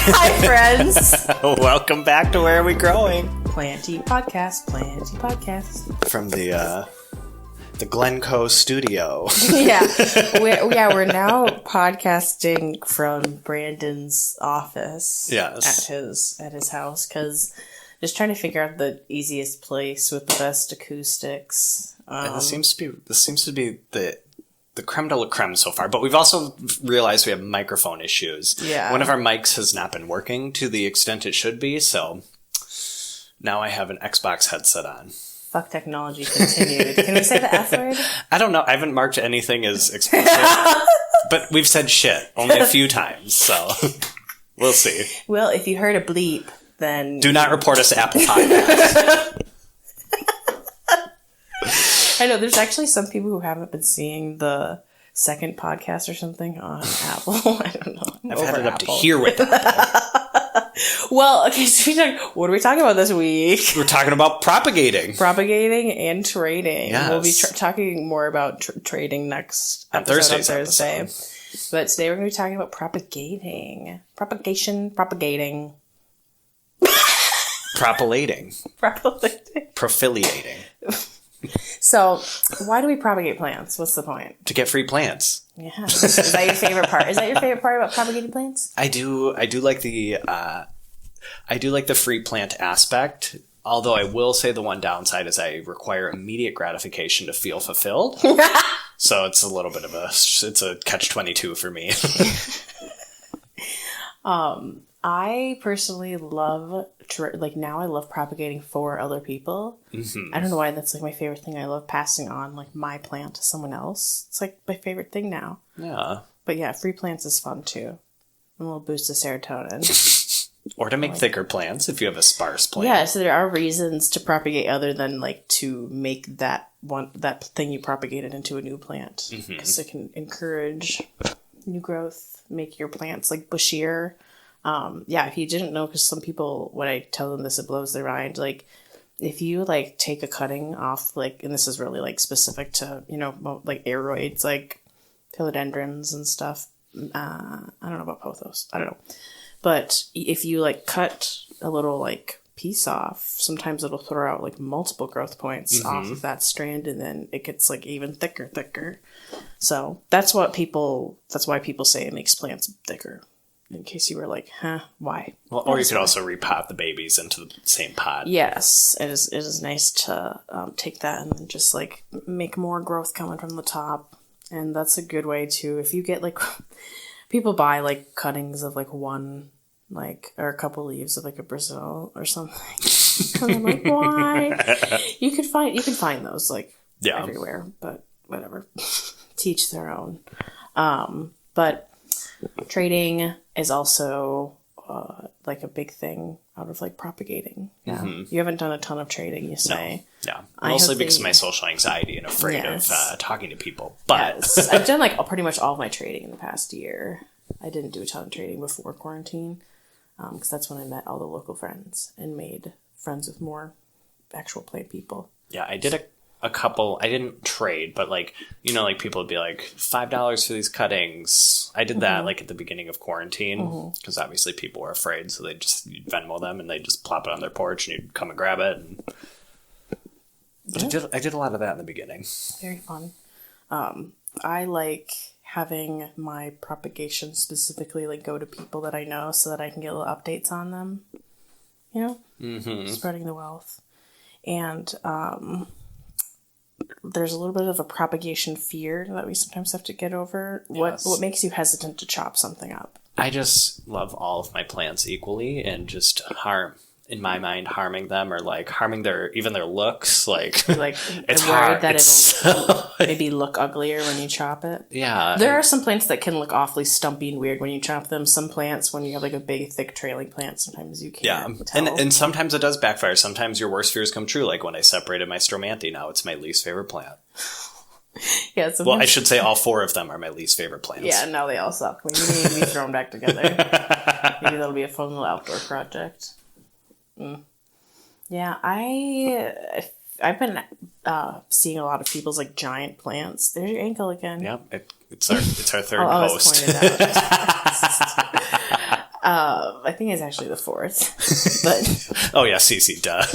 Hi, friends. Welcome back to Where Are We Growing? Planty podcast. From the Glencoe studio. We're now podcasting from Brandon's office. Yes. At his house, because just trying to figure out the easiest place with the best acoustics. And this seems to be the creme de la creme so far, but we've also realized we have microphone issues. Yeah. One of our mics has not been working to the extent it should be, so now I have an Xbox headset on. Fuck technology continued. Can we say the F word? I don't know. I haven't marked anything as explicit, but we've said shit only a few times, so we'll see. Well, if you heard a bleep, then... Do not report us to Apple Podcasts. I know, there's actually some people who haven't been seeing the second podcast or something on Apple. I don't know. I've had it up to here with Apple. Well, okay, so what are we talking about this week? We're talking about propagating. Propagating and trading. Yes. We'll be talking more about trading next episode on Thursday. But today we're going to be talking about propagating. Propagating. Propagating. Propagating. Profiliating. So, why do we propagate plants? What's the point? To get free plants. Yeah. Is that your favorite part? Is that your favorite part about propagating plants? I do like the free plant aspect. Although I will say the one downside is I require immediate gratification to feel fulfilled. So it's a little bit of it's a catch-22 for me. I personally love, now I love propagating for other people. Mm-hmm. I don't know why that's like my favorite thing. I love passing on like my plant to someone else. It's like my favorite thing now. Yeah. But yeah, free plants is fun too. A little boost of serotonin. Or to make thicker plants if you have a sparse plant. Yeah, so there are reasons to propagate other than like to make that thing you propagated into a new plant. Because it can encourage new growth, make your plants like bushier. If you didn't know, because some people, when I tell them this, it blows their mind. Like, if you like take a cutting off, like, and this is really like specific to, like aeroids, like philodendrons and stuff. I don't know about pothos. I don't know. But if you like cut a little like piece off, sometimes it'll throw out like multiple growth points off of that strand, and then it gets like even thicker. So that's why people say it makes plants thicker. In case you were like, why? Well, or you could also repot the babies into the same pot. Yes, it is nice to take that and then just like make more growth coming from the top. And that's a good way to, if you get like, people buy like cuttings of like one, like, or a couple leaves of like a Brazil or something. And I'm like, why? You can find those like everywhere, but whatever. Teach their own. But trading is also like a big thing out of like propagating. Yeah. Mm-hmm. You haven't done a ton of trading, you say. No. Yeah. Mostly because of my social anxiety and afraid of talking to people. But I've done like pretty much all of my trading in the past year. I didn't do a ton of trading before quarantine because that's when I met all the local friends and made friends with more actual plant people. Yeah, I did a couple. I didn't trade, but like, like people would be like $5 for these cuttings. I did that like at the beginning of quarantine because obviously people were afraid, so you'd Venmo them and they just plop it on their porch and you'd come and grab it. But I did a lot of that in the beginning. Very fun. I like having my propagation specifically like go to people that I know so that I can get little updates on them. Spreading the wealth. And there's a little bit of a propagation fear that we sometimes have to get over. Yes. What makes you hesitant to chop something up? I just love all of my plants equally, and just in my mind, harming them or like harming their looks. Like it's hard. That it'll maybe look uglier when you chop it. Yeah. There are some plants that can look awfully stumpy and weird when you chop them. Some plants, when you have like a big, thick trailing plant, sometimes you can't tell. And sometimes it does backfire. Sometimes your worst fears come true. Like when I separated my Stromanthe, now it's my least favorite plant. Yeah. Well, I should say all 4 of them are my least favorite plants. Yeah, no, they all suck. We need to be thrown back together. Maybe that'll be a fun little outdoor project. Yeah, I've been seeing a lot of people's like giant plants. There's your ankle again. Yep, it's our third post. I think it's actually the 4th. But oh yeah, Cece, duh.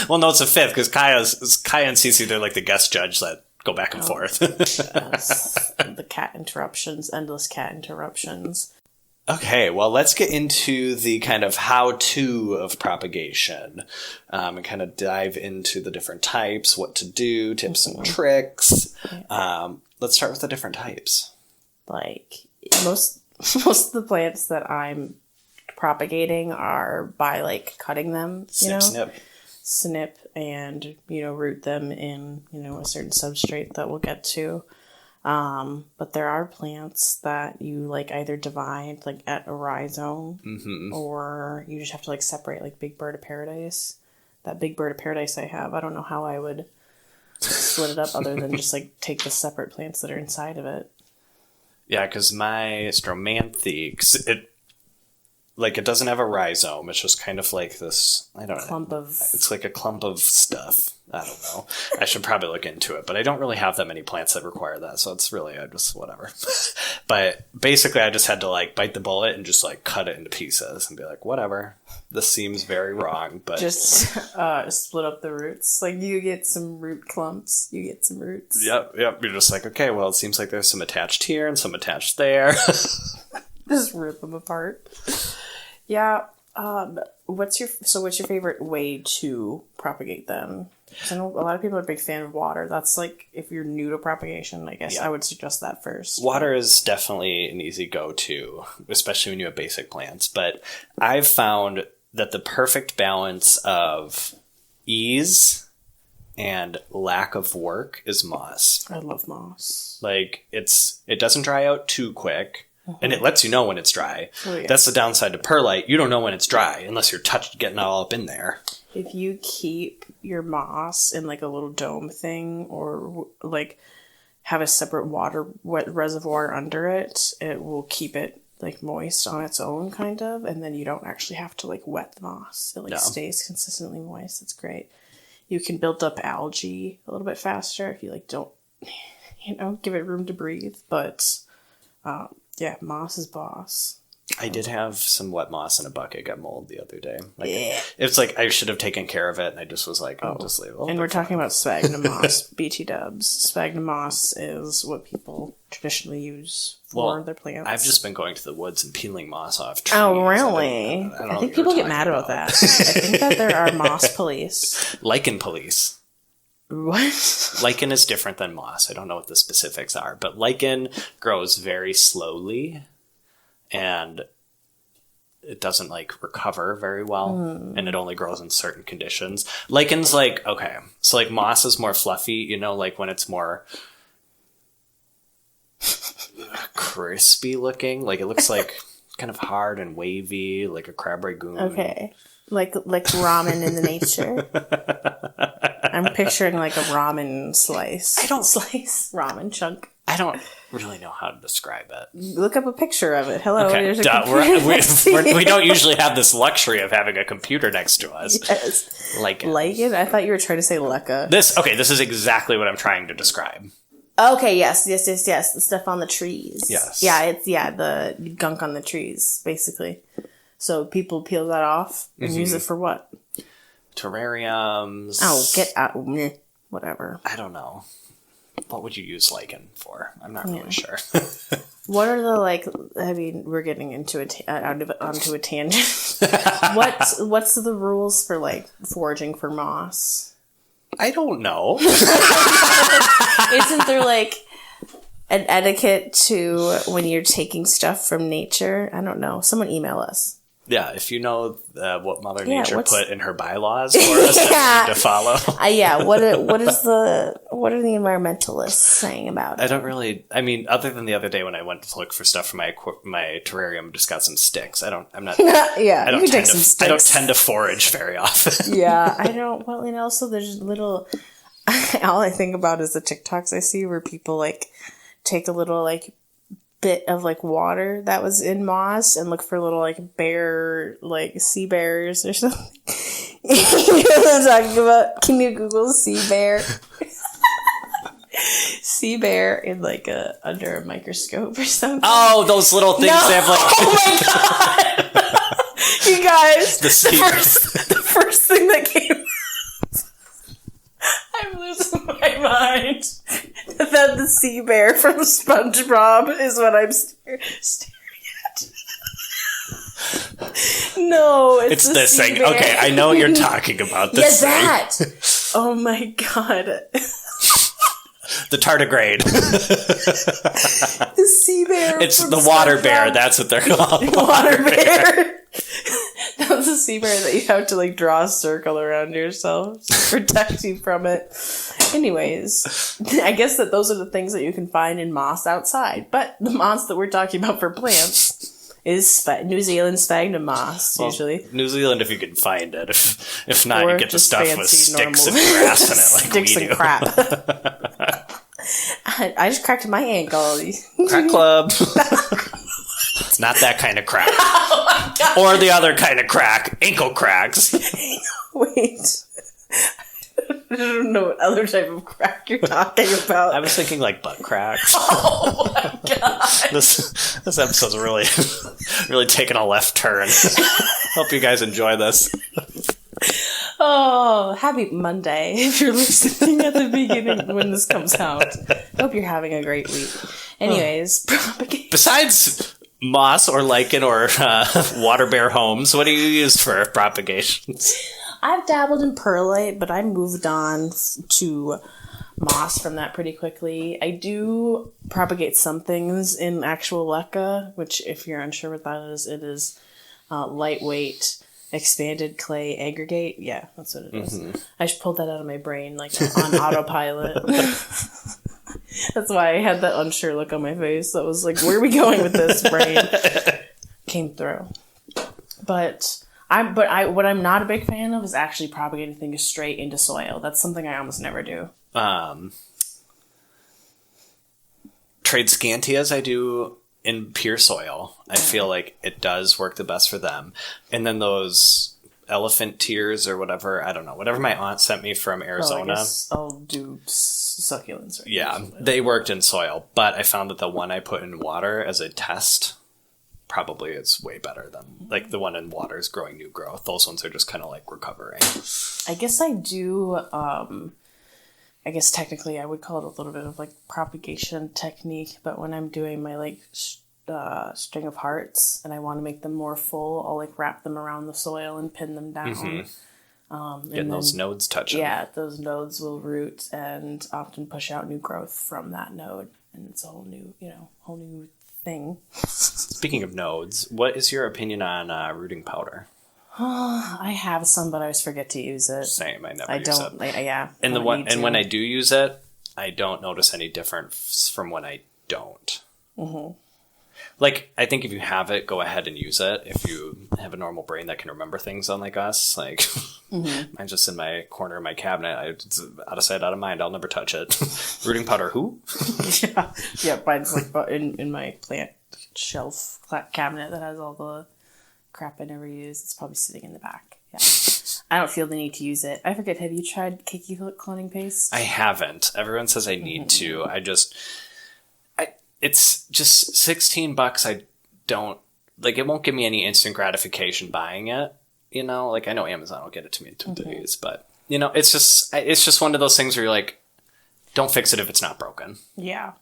Well, no, it's the 5th because Kaya and Cece, they're like the guest judge that go back and forth. Yes. The cat interruptions, endless cat interruptions. Okay, well, let's get into the kind of how-to of propagation and kind of dive into the different types, what to do, tips and tricks. Let's start with the different types. Like, most of the plants that I'm propagating are by, like, cutting them, snip and, root them in, a certain substrate that we'll get to. But there are plants that you like either divide like at a rhizome or you just have to like separate, like Big Bird of Paradise. That Big Bird of Paradise I have, I don't know how I would split it up other than just like take the separate plants that are inside of it. Yeah, because my Stromanthex, it doesn't have a rhizome. It's just kind of like this, I don't know. It's like a clump of stuff. I don't know. I should probably look into it, but I don't really have that many plants that require that, so it's really, I just, whatever. But basically, I just had to, like, bite the bullet and just, like, cut it into pieces and be like, whatever. This seems very wrong, but... Just split up the roots. Like, you get some root clumps, you get some roots. Yep. You're just like, okay, well, it seems like there's some attached here and some attached there. Just rip them apart. Yeah. What's your favorite way to propagate them? Because I know a lot of people are a big fan of water. That's like, if you're new to propagation, I guess I would suggest that first. Water is definitely an easy go-to, especially when you have basic plants. But I've found that the perfect balance of ease and lack of work is moss. I love moss. Like, it doesn't dry out too quick. And it lets you know when it's dry. Oh, yeah. That's the downside to perlite. You don't know when it's dry unless you're getting all up in there. If you keep your moss in like a little dome thing or like have a separate wet reservoir under it, it will keep it like moist on its own kind of. And then you don't actually have to like wet the moss. It stays consistently moist. It's great. You can build up algae a little bit faster if you like don't, give it room to breathe. But, yeah, moss is boss. I did have some wet moss in a bucket got mold the other day. It's like I should have taken care of it, and I just was like, I'll just leave it. And we're talking about sphagnum moss, BT dubs. Sphagnum moss is what people traditionally use for their plants. I've just been going to the woods and peeling moss off trees. Oh, really? I think people get mad about that. I think that there are moss police. Lichen police. What? Lichen is different than moss. I don't know what the specifics are, but lichen grows very slowly and it doesn't like recover very well and it only grows in certain conditions. Lichen's like, okay, so like moss is more fluffy, like when it's more crispy looking, like it looks like kind of hard and wavy, like a crab ragoon. Okay. Like ramen in the nature. I'm picturing like a ramen slice. Ramen chunk. I don't really know how to describe it. Look up a picture of it. Hello. Okay. There's a we don't usually have this luxury of having a computer next to us. Yes. Lichen. I thought you were trying to say leca. This is exactly what I'm trying to describe. Okay, yes. The stuff on the trees. Yes. Yeah, it's the gunk on the trees, basically. So people peel that off and use it for what? Terrariums. Oh, get out. Whatever. I don't know. What would you use lichen for? I'm not really sure. What are the, we're getting into onto a tangent. What's the rules for, foraging for moss? I don't know. Isn't there, an etiquette to when you're taking stuff from nature? I don't know. Someone email us. Yeah, if you know what Mother Nature put in her bylaws for us that we need to follow. What are the environmentalists saying about it? I don't really. I mean, other than the other day when I went to look for stuff for my terrarium, just got some sticks. I'm not. Yeah, I don't tend to forage very often. Yeah, I don't. Well, and also there's little. All I think about is the TikToks I see where people take a little bit of water that was in moss and look for little bear sea bears or something. You know what I'm talking about? Can you Google sea bear? Sea bear in under a microscope or something. Oh, those little things they have Oh my god! you guys, the first thing that came, I'm losing my mind. That the sea bear from SpongeBob is what I'm staring at. No, it's the this thing. bear. Okay, I know what you're talking about. This thing. That. Oh my god. The tardigrade. The sea bear. It's the water bear. That's what they're called. Water bear. That's a sea bear that you have to like draw a circle around yourself to protect you from it. Anyways, I guess that those are the things that you can find in moss outside. But the moss that we're talking about for plants is New Zealand sphagnum moss, usually. New Zealand, if you can find it. If not, Or you get the stuff with sticks and normal grass in it, like sticks we and do. crap. I just cracked my ankle. Crack club. It's not that kind of crack. Oh my God. Or the other kind of crack. Ankle cracks. Wait. I don't know what other type of crack you're talking about. I was thinking like butt cracks. Oh my god. This episode's really taking a left turn. Hope you guys enjoy this. Oh, happy Monday if you're listening at the beginning when this comes out. Hope you're having a great week. Anyways, besides moss or lichen or water bear homes, what do you use for propagations? I've dabbled in perlite, but I moved on to moss from that pretty quickly. I do propagate some things in actual leca, which if you're unsure what that is, it is lightweight expanded clay aggregate. Yeah, that's what it is. Mm-hmm. I just pulled that out of my brain like on autopilot. That's why I had that unsure look on my face. That was like, where are we going with this, brain? Came through. But what I'm not a big fan of is actually propagating things straight into soil. That's something I almost never do. Trade scantias I do in pure soil. I feel like it does work the best for them. And then those elephant tears or whatever, I don't know, whatever my aunt sent me from Arizona. I guess I'll do succulents. Right, yeah, they worked in soil, but I found that the one I put in water as a test probably is way better than like the one in water is growing new growth. Those ones are just kind of like recovering. I guess I do. I guess technically I would call it a little bit of like propagation technique, but when I'm doing my like string of hearts and I want to make them more full, I'll like wrap them around the soil and pin them down. Mm-hmm. Getting those nodes touching. Yeah, those nodes will root and often push out new growth from that node, and it's a whole new thing. Speaking of nodes, what is your opinion on rooting powder? I have some, but I always forget to use it. Same, I never use it. Yeah. And when I do use it, I don't notice any difference from when I don't. Mm-hmm. Like, I think if you have it, go ahead and use it. If you have a normal brain that can remember things unlike us, like, mm-hmm. Mine's just in my corner of my cabinet. It's out of sight, out of mind. I'll never touch it. Rooting powder, who? Yeah, mine's like in my plant shelf cabinet that has all the crap I never use. It's probably sitting in the back. Yeah. I don't feel the need to use it. I forget, have you tried cakey cloning paste? I haven't. Everyone says I need to. It's just $16. I don't like. It won't give me any instant gratification buying it. You know, like I know Amazon will get it to me in 2 days, but you know, it's just one of those things where you're like, don't fix it if it's not broken. Yeah.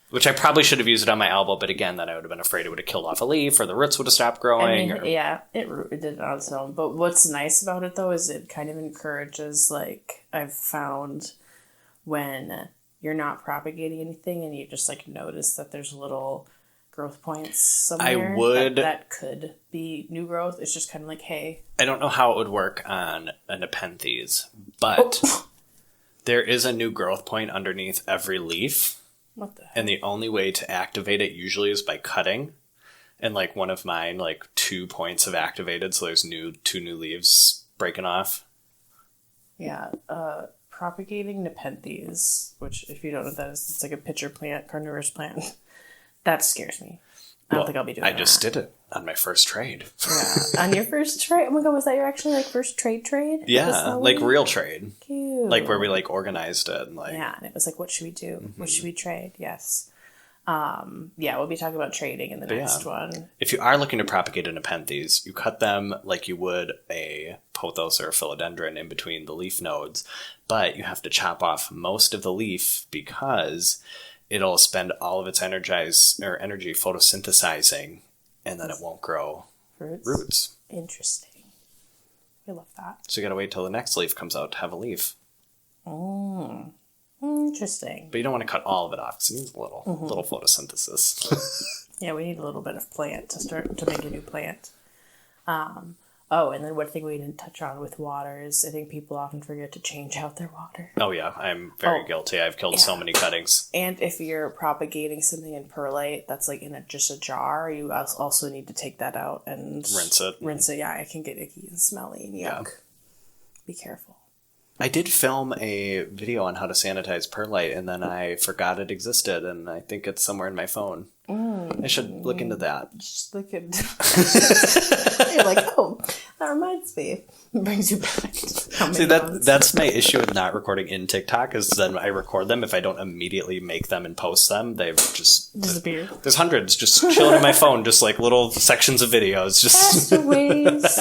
Which I probably should have used it on my elbow, but again, then I would have been afraid it would have killed off a leaf or the roots would have stopped growing. Yeah, it did it on its own. But what's nice about it though is it kind of encourages, like I've found when you're not propagating anything and you just like notice that there's little growth points somewhere that could be new growth. It's just kind of like, hey. I don't know how it would work on a Nepenthes, but there is a new growth point underneath every leaf. What the heck? And the only way to activate it usually is by cutting. And like one of mine, like 2 points have activated, so there's 2 new leaves breaking off. Yeah, propagating Nepenthes, which if you don't know what that is, it's like a pitcher plant, carnivorous plant. That scares me. I don't think I'll be doing that. I just did it on my first trade. Yeah, on your first trade? Oh my god, was that your actually like first trade? Yeah, like real trade. Cute. Like where we like organized it. And like, yeah, and it was like, what should we do? Mm-hmm. What should we trade? Yes. Yeah, we'll be talking about trading in the next one. If you are looking to propagate a nepenthes, you cut them like you would a pothos or a philodendron in between the leaf nodes, but you have to chop off most of the leaf because it'll spend all of its energy photosynthesizing, and then it won't grow roots. Interesting. I love that. So you got to wait till the next leaf comes out to have a leaf. Oh. Interesting. But you don't want to cut all of it off because it needs a little photosynthesis. Yeah, we need a little bit of plant to make a new plant. And then one thing we didn't touch on with water is I think people often forget to change out their water. Oh yeah, I'm very guilty. I've killed so many cuttings. And if you're propagating something in perlite that's like in just a jar, you also need to take that out and rinse it. Yeah, it can get icky and smelly and yuck. Yeah. Be careful. I did film a video on how to sanitize perlite, and then I forgot it existed, and I think it's somewhere in my phone. I should look into that. Just look at you're like, oh, that reminds me. It brings you back. See, that's my issue with not recording in TikTok, is then I record them. If I don't immediately make them and post them, they've just disappeared. There's hundreds just chilling in my phone, just like little sections of videos. Just castaways.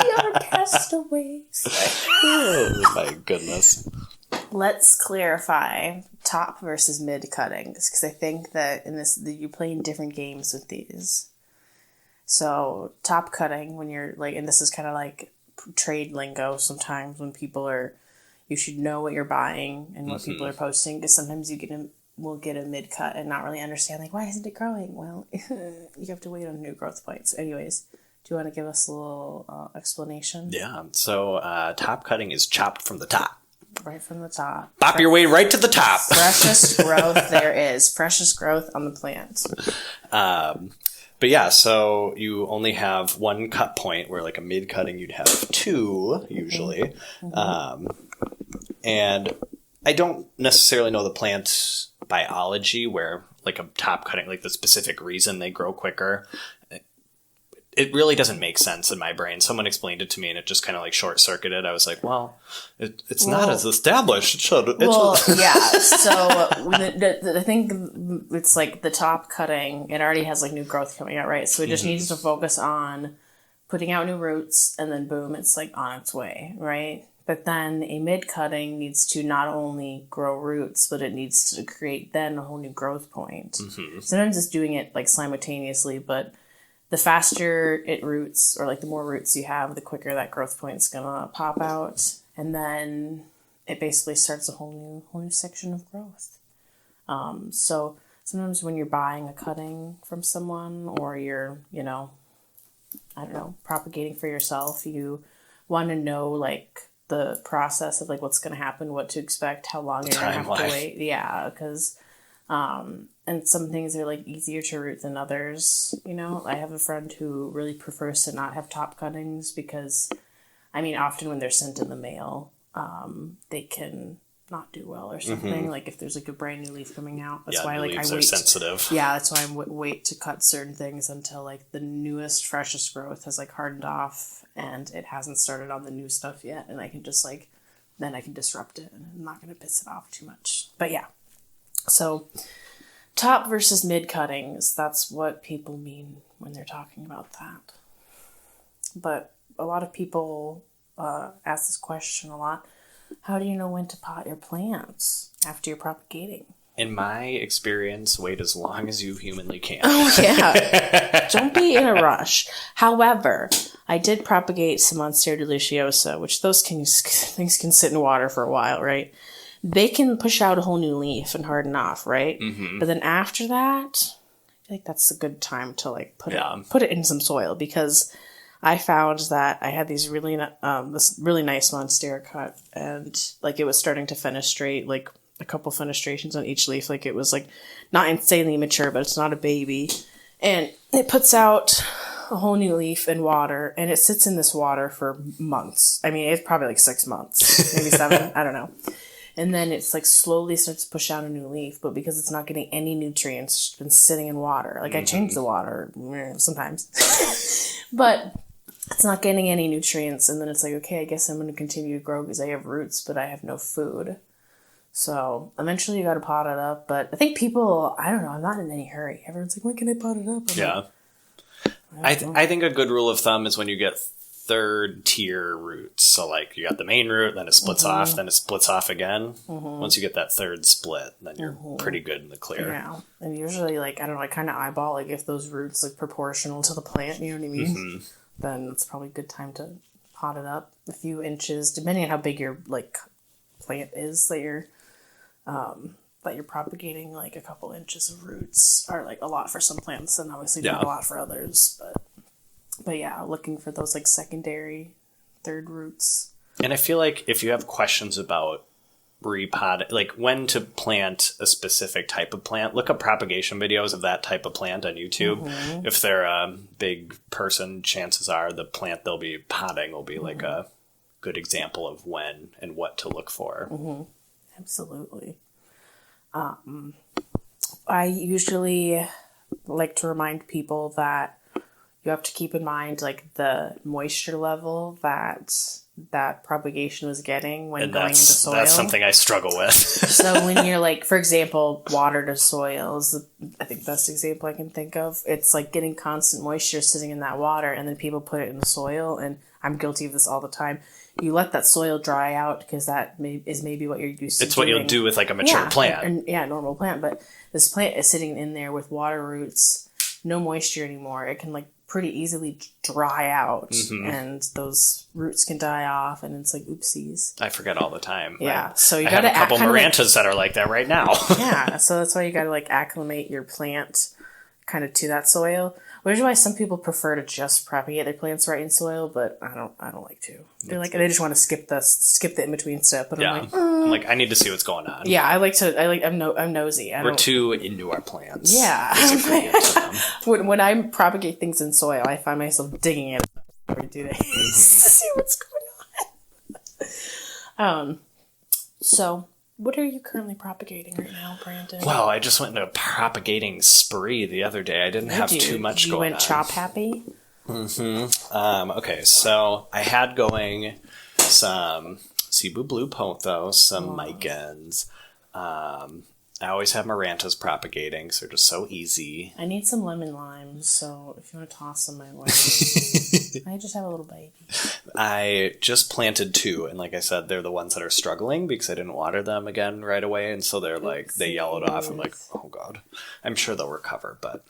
We are castaways. Oh my goodness. Let's clarify top versus mid cuttings, because I think that you're playing different games with these. So top cutting, when you're like, and this is kind of like trade lingo sometimes when you should know what you're buying and what people are posting, because sometimes we'll get a mid cut and not really understand, like, why isn't it growing? Well, you have to wait on new growth points. Anyways, do you want to give us a little explanation? Yeah. So top cutting is chopped from the top. Right from the top. Bop your way right to the top. Freshest growth there is. Freshest growth on the plant. But yeah, so you only have one cut point, where like a mid cutting you'd have two usually. And I don't necessarily know the plant biology where like a top cutting, like the specific reason they grow quicker. It really doesn't make sense in my brain. Someone explained it to me, and it just kind of like short-circuited. I was like, well, it's not as established. It should. Yeah. So I think it's like the top cutting, it already has like new growth coming out, right? So it just needs to focus on putting out new roots, and then boom, it's like on its way, right? But then a mid cutting needs to not only grow roots, but it needs to create then a whole new growth point. Sometimes it's doing it like simultaneously, but the faster it roots, or like the more roots you have, the quicker that growth point's gonna pop out, and then it basically starts a whole new section of growth. So sometimes when you're buying a cutting from someone, or you're, propagating for yourself, you want to know like the process of like what's gonna happen, what to expect, how long you're gonna have to wait. Yeah, because and some things are like easier to root than others. I have a friend who really prefers to not have top cuttings because, often when they're sent in the mail, they can not do well or something. Like if there's like a brand new leaf coming out, that's why like I wait. Sensitive. Yeah, that's why I wait to cut certain things until like the newest, freshest growth has like hardened off and it hasn't started on the new stuff yet, and I can just like then I can disrupt it, and I'm not gonna piss it off too much. But yeah. So, top versus mid cuttings, that's what people mean when they're talking about that. But a lot of people ask this question a lot. How do you know when to pot your plants after you're propagating? In my experience, wait as long as you humanly can. Oh, yeah. Don't be in a rush. However, I did propagate some Monstera deliciosa, which things can sit in water for a while, right? They can push out a whole new leaf and harden off, right? But then after that, I feel like that's a good time to like put it in some soil, because I found that I had these this really nice Monstera cut, and like it was starting to fenestrate, like a couple fenestrations on each leaf. Like it was like not insanely mature, but it's not a baby, and it puts out a whole new leaf in water, and it sits in this water for months. It's probably like 6 months, maybe 7. I don't know. And then it's like slowly starts to push out a new leaf, but because it's not getting any nutrients, it's been sitting in water. Like I change the water sometimes, but it's not getting any nutrients. And then it's like, okay, I guess I'm going to continue to grow because I have roots, but I have no food. So eventually you got to pot it up. But I think people, I don't know, I'm not in any hurry. Everyone's like, when can I pot it up? I think a good rule of thumb is when you get third tier roots. So like you got the main root, then it splits off, then it splits off again. Once you get that third split, then you're pretty good in the clear. Yeah. And usually like, I don't know, I kind of eyeball like if those roots like proportional to the plant, you know what I mean? Then it's probably a good time to pot it up a few inches, depending on how big your like plant is that you're propagating. Like a couple inches of roots are like a lot for some plants and obviously not a lot for others, but yeah, looking for those like secondary third roots. And I feel like if you have questions about repot, like when to plant a specific type of plant, look up propagation videos of that type of plant on YouTube. If they're a big person, chances are the plant they'll be potting will be like a good example of when and what to look for. Absolutely. I usually like to remind people that you have to keep in mind like the moisture level that propagation was getting when going into soil. That's something I struggle with. So when you're like, for example, water to soil is I think the best example I can think of. It's like getting constant moisture sitting in that water, and then people put it in the soil, and I'm guilty of this all the time. You let that soil dry out because that is maybe what you're used to. It's what you'll do with like a mature plant. Normal plant. But this plant is sitting in there with water roots, no moisture anymore. It can like pretty easily dry out, and those roots can die off, and it's like oopsies. I forget all the time. Yeah, so you got to have a couple Marantas that are like that right now. Yeah, so that's why you got to like acclimate your plant kind of to that soil. Which is why some people prefer to just propagate their plants right in soil, but I don't like to. They're like they just want to skip the in between step. But I'm like I need to see what's going on. Yeah, I'm nosy. We're too into our plants. Yeah. When I propagate things in soil, I find myself digging it every 2 days to see what's going on. So, what are you currently propagating right now, Brandon? Well, I just went into a propagating spree the other day. I didn't have too much going on. You went chop happy? Okay, so I had going some Cebu Blue Pothos, some Micans. I always have Marantas propagating, so they're just so easy. I need some lemon limes, so if you want to toss some my way. I just have a little baby. I just planted 2, and like I said, they're the ones that are struggling because I didn't water them again right away, and so they're like, they yellowed off. I'm like, oh god. I'm sure they'll recover, but...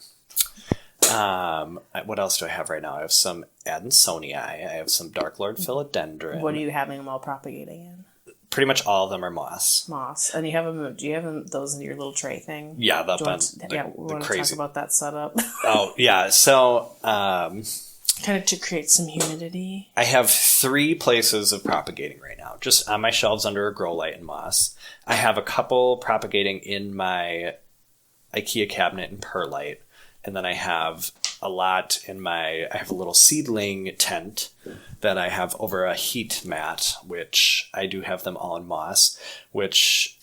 what else do I have right now? I have some Adansonii. I have some Dark Lord Philodendron. What are you having them all propagating in? Pretty much all of them are moss. And you have them? Do you have those in your little tray thing? Yeah, we want to talk about that setup. Oh yeah, so kind of to create some humidity. I have 3 places of propagating right now, just on my shelves under a grow light and moss. I have a couple propagating in my IKEA cabinet in perlite, and then I have a lot I have a little seedling tent that I have over a heat mat, which I do have them all in moss, which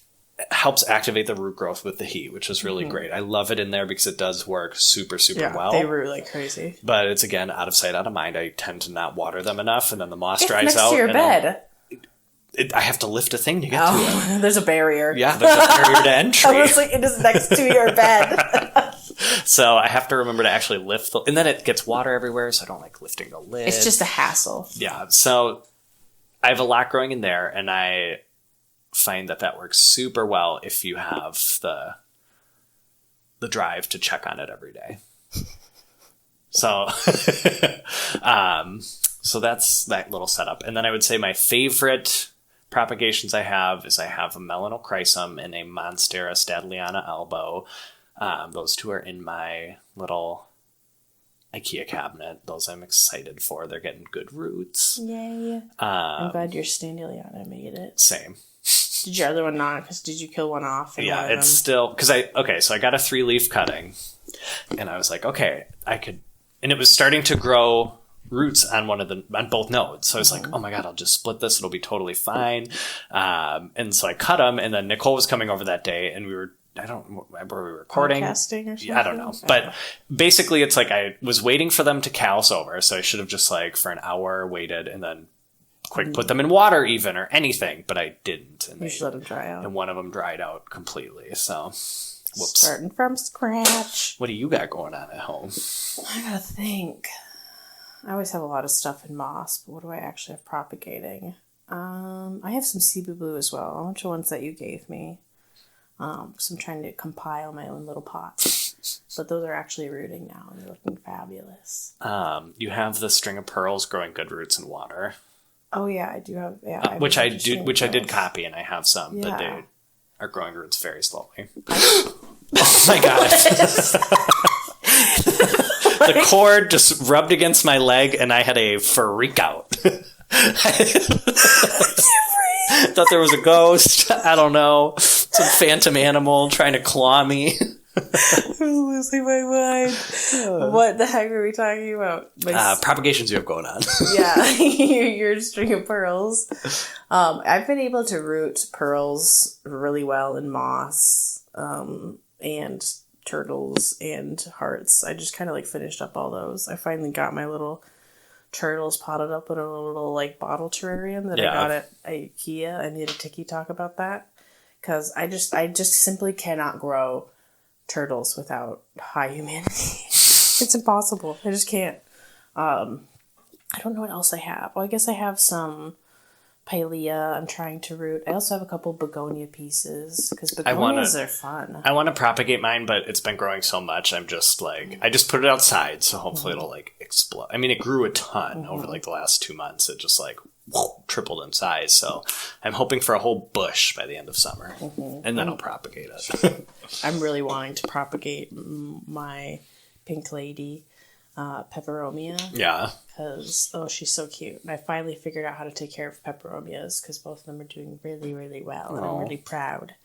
helps activate the root growth with the heat, which is really great. I love it in there because it does work super well. They root like crazy. But it's, again, out of sight, out of mind. I tend to not water them enough, and then the moss dries next out. To your bed. I have to lift a thing to get to it. There's a barrier. Yeah, there's a barrier to entry. I was like, it is next to your bed. So I have to remember to actually lift and then it gets water everywhere, so I don't like lifting the lid. It's just a hassle. Yeah, so I have a lot growing in there, and I find that works super well if you have the drive to check on it every day. So, so that's that little setup. And then I would say my favorite propagations I have is I have a Melanol Chrysum and a Monstera Stadliana Elbow. Those 2 are in my little IKEA cabinet. Those I'm excited for. They're getting good roots. Yay. I'm glad your Stadliana made it. Same. Did your other one not? Because did you kill one off? Yeah, it's still... so I got a 3-leaf cutting. And I was like, okay, I could... And it was starting to grow roots on on both nodes. So I was like, oh my god, I'll just split this. It'll be totally fine. And so I cut them, and then Nicole was coming over that day, and I don't remember we were recording. Podcasting or something? I don't know. But basically it's like I was waiting for them to callus over, so I should have just like for an hour waited and then quick put them in water even or anything, but I didn't. And you should let them dry out. And one of them dried out completely. So, whoops. Starting from scratch. What do you got going on at home? I gotta think. I always have a lot of stuff in moss, but what do I actually have propagating? I have some Cebu blue as well. A bunch of ones that you gave me. Because I'm trying to compile my own little pots. But those are actually rooting now, and they're looking fabulous. You have the string of pearls growing good roots in water. Oh yeah, I do have. Yeah, which I did copy, and I have some, but they are growing roots very slowly. Oh my god! The cord just rubbed against my leg, and I had a freak out. Thought there was a ghost. I don't know. Some phantom animal trying to claw me. I'm losing my mind. What the heck are we talking about? Propagations you have going on. Yeah, your string of pearls. I've been able to root pearls really well in moss, and turtles and hearts. I just kind of like finished up all those. I finally got my little turtles potted up in a little like bottle terrarium that I got at IKEA. I need a tiki talk about that because I just simply cannot grow turtles without high humidity. It's impossible. I just can't. I don't know what else I have. Well, I guess I have some Pilea I'm trying to root. I also have a couple begonia pieces because begonias are fun. I want to propagate mine, but it's been growing so much. I'm just like, I just put it outside, so hopefully it'll like explode. I mean, it grew a ton over like the last 2 months. It just like tripled in size. So I'm hoping for a whole bush by the end of summer, and then I'll propagate it. I'm really wanting to propagate my pink lady, peperomia. Yeah. Because, she's so cute. And I finally figured out how to take care of peperomias because both of them are doing really, really well. And I'm really proud.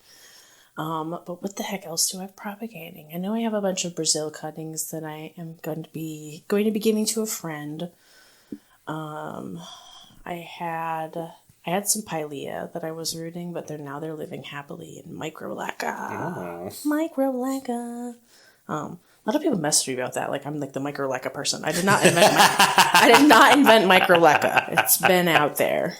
But what the heck else do I have propagating? I know I have a bunch of Brazil cuttings that I am going to be giving to a friend. I had some Pilea that I was rooting, but they're living happily in microleca. Microleca. A lot of people message me about that. Like I'm like the microleca person. I did not invent microleca. It's been out there.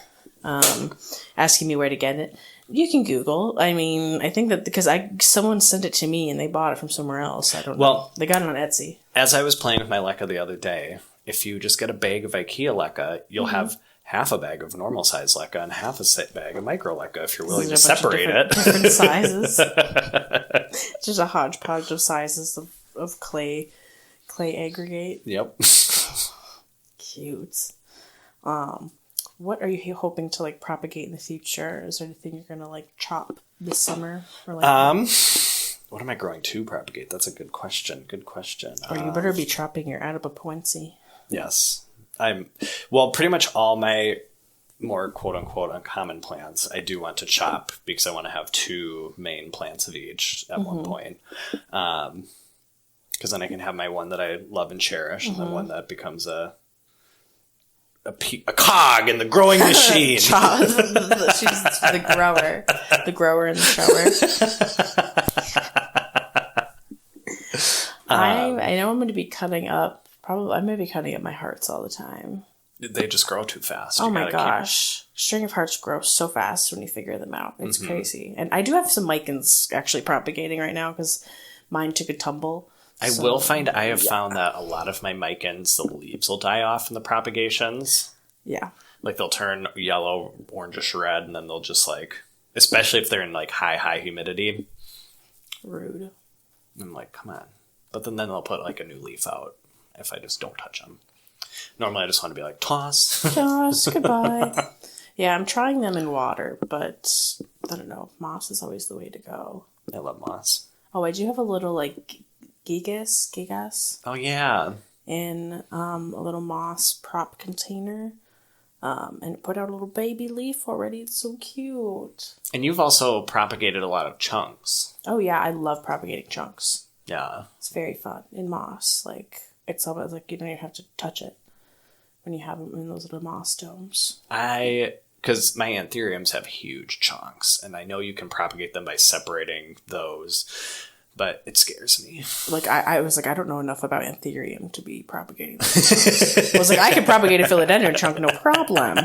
Asking me where to get it. You can Google. I mean, I think that because someone sent it to me and they bought it from somewhere else. I don't know. They got it on Etsy. As I was playing with my leca the other day, if you just get a bag of IKEA leca, you'll have half a bag of normal size leca and half a bag of micro leca if you're willing to separate it. Different sizes. It's just a hodgepodge of sizes of clay aggregate. Yep. Cute. What are you hoping to like propagate in the future? Is there anything you're gonna like chop this summer? Or like what am I growing to propagate? That's a good question. Or you better be chopping your Atabapoense. Yes. Pretty much all my more quote unquote uncommon plants I do want to chop because I want to have 2 main plants of each at one point. Because then I can have my one that I love and cherish, and then one that becomes a cog in the growing machine. She's the grower in the shower. I know I'm going to be cutting up. Probably, I'm going to be cutting up my hearts all the time. They just grow too fast. Oh my gosh. String of hearts grow so fast when you figure them out. It's crazy. And I do have some micans actually propagating right now because mine took a tumble. I have found that a lot of my micans, the leaves will die off in the propagations. Yeah. Like they'll turn yellow, orangish red, and then they'll just like, especially if they're in like high humidity. Rude. I'm like, come on. But then they'll put like a new leaf out if I just don't touch them. Normally I just want to be like, toss. Toss, goodbye. Yeah, I'm trying them in water, but I don't know. Moss is always the way to go. I love moss. Oh, I do have a little like gigas. Oh yeah. In a little moss prop container. And put out a little baby leaf already. It's so cute. And you've also propagated a lot of chunks. Oh yeah, I love propagating chunks. Yeah. It's very fun in moss. Like it's almost like you don't even have to touch it when you have them in those little moss domes. Because my anthuriums have huge chunks, and I know you can propagate them by separating those, but it scares me. Like, I was like, I don't know enough about anthurium to be propagating those chunks. I was like, I could propagate a philodendron chunk, no problem.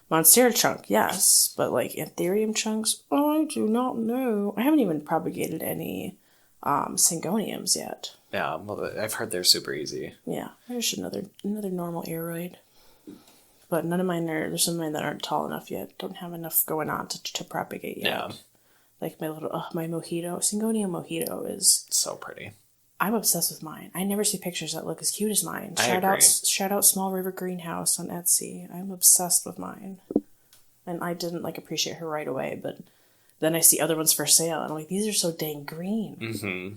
Monstera chunk, yes. But, like, Anthurium chunks, I do not know. I haven't even propagated any Syngoniums yet. Yeah, well, I've heard they're super easy. Yeah, there's another normal aeroid. But none of mine there's some of mine that aren't tall enough yet. Don't have enough going on to propagate yet. Yeah. Like my mojito, Syngonium mojito is... so pretty. I'm obsessed with mine. I never see pictures that look as cute as mine. Shout out Small River Greenhouse on Etsy. I'm obsessed with mine. And I didn't, like, appreciate her right away, but then I see other ones for sale, and I'm like, these are so dang green. Mm-hmm.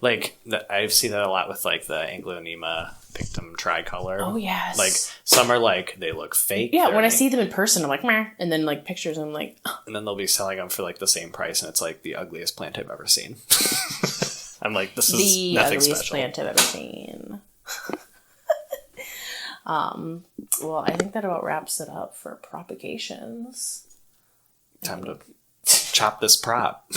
Like, I see that a lot with, like, the Anglonema Pictum tricolor. Oh, yes. Like, some are, like, they look fake. Yeah, when I see them in person, I'm like, meh. And then, like, pictures, I'm like... And then they'll be selling them for, like, the same price, and it's, like, the ugliest plant I've ever seen. I'm like, this is the nothing ugliest special. Plant I've ever seen. Well, I think that about wraps it up for propagations. Time to chop this prop.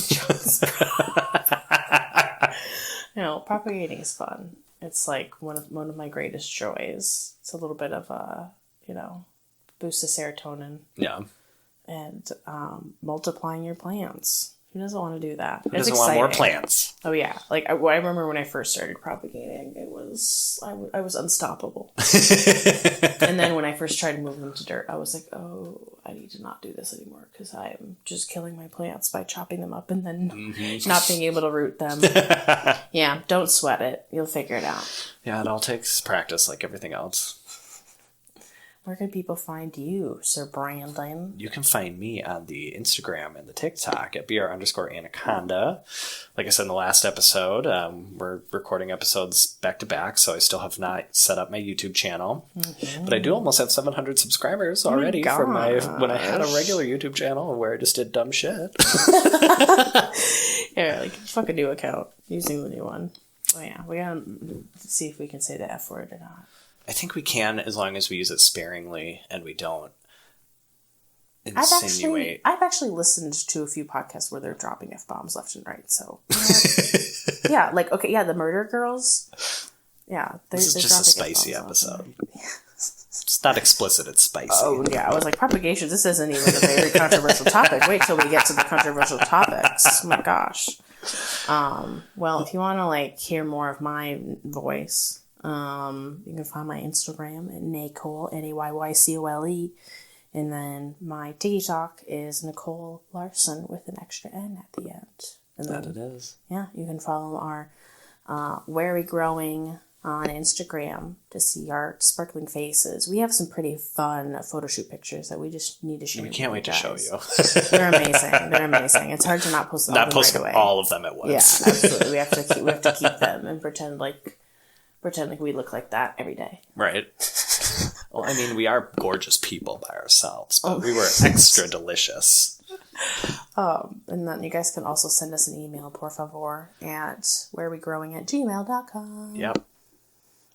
Propagating is fun. It's like one of my greatest joys. It's a little bit of a, boost of serotonin. Yeah. And multiplying your plants. Who doesn't want to do that? Who doesn't want more plants? Oh yeah, like I remember when I first started propagating, I was unstoppable. And then when I first tried to move them to dirt, I was like, oh, I need to not do this anymore because I'm just killing my plants by chopping them up and then not being able to root them. Yeah, don't sweat it. You'll figure it out. Yeah, it all takes practice, like everything else. Where can people find you, Sir Brandon? You can find me on the Instagram and the TikTok at BR_Anaconda. Like I said in the last episode, we're recording episodes back to back, so I still have not set up my YouTube channel. Mm-hmm. But I do almost have 700 subscribers already from when I had a regular YouTube channel where I just did dumb shit. Yeah, like fuck a new account using the new one. Oh yeah, we gotta see if we can say the F word or not. I think we can, as long as we use it sparingly and we don't insinuate. I've actually listened to a few podcasts where they're dropping F-bombs left and right, so... Yeah, like, okay, yeah, the Murder Girls. Yeah, this is just a spicy episode. It's not explicit, it's spicy. Oh, yeah, I was like, propagations, this isn't even a very controversial topic. Wait till we get to the controversial topics. Oh my gosh. Well, if you want to, like, hear more of my voice... you can find my Instagram at Nicole, Naycole, and then my TikTok is Nicole Larson with an extra N at the end. And that it is. Yeah, you can follow our Where We Growing on Instagram to see our sparkling faces. We have some pretty fun photo shoot pictures that we just need to share. We can't wait to show you. They're amazing. They're amazing. It's hard to not post them right away. All of them at once. Yeah, absolutely. We have to keep them and pretend like we look like that every day. Right. Well, I mean, we are gorgeous people by ourselves, but we were extra delicious. And then you guys can also send us an email, por favor, at wherewegrowing@gmail.com. Yep.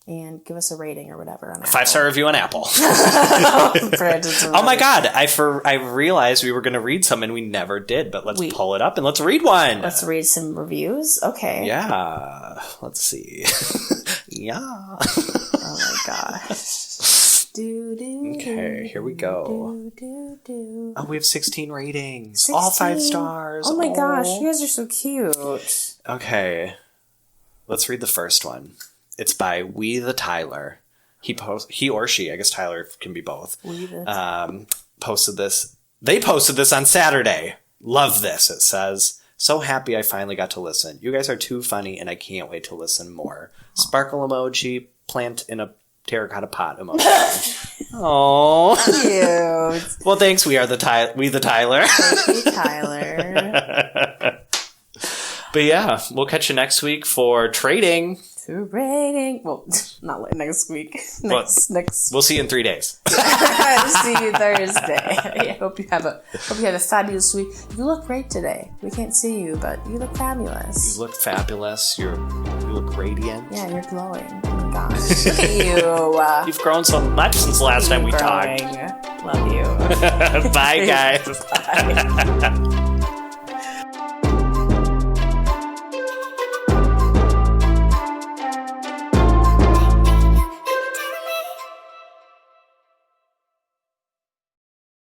And give us a rating or whatever on Apple. 5-star review on Apple. Oh my God. I realized we were going to read some and we never did, but let's pull it up and let's read one. Let's read some reviews. Okay. Yeah. Let's see. Yeah. Oh my gosh. Okay, here we go. Oh, we have 16 ratings. 16? All 5 stars. Oh my gosh, you guys are so cute. Okay. Let's read the first one. It's by We the Tyler. He or she, I guess Tyler can be both. Posted this. They posted this on Saturday. Love this, it says. So happy I finally got to listen. You guys are too funny and I can't wait to listen more. Sparkle emoji, plant in a terracotta pot emoji. Oh, cute. Well, thanks. We the Tyler. Thank you, Tyler. But yeah, we'll catch you next week for trading. Well, not like next week. Next. We'll see you in 3 days. See you Thursday. I hope you have a fabulous week. You look great today. We can't see you, but you look fabulous. You look fabulous. You look radiant. Yeah, you're glowing. Oh my gosh. Look at you. You've grown so much since the last time we talked. Love you. Bye, guys. Bye.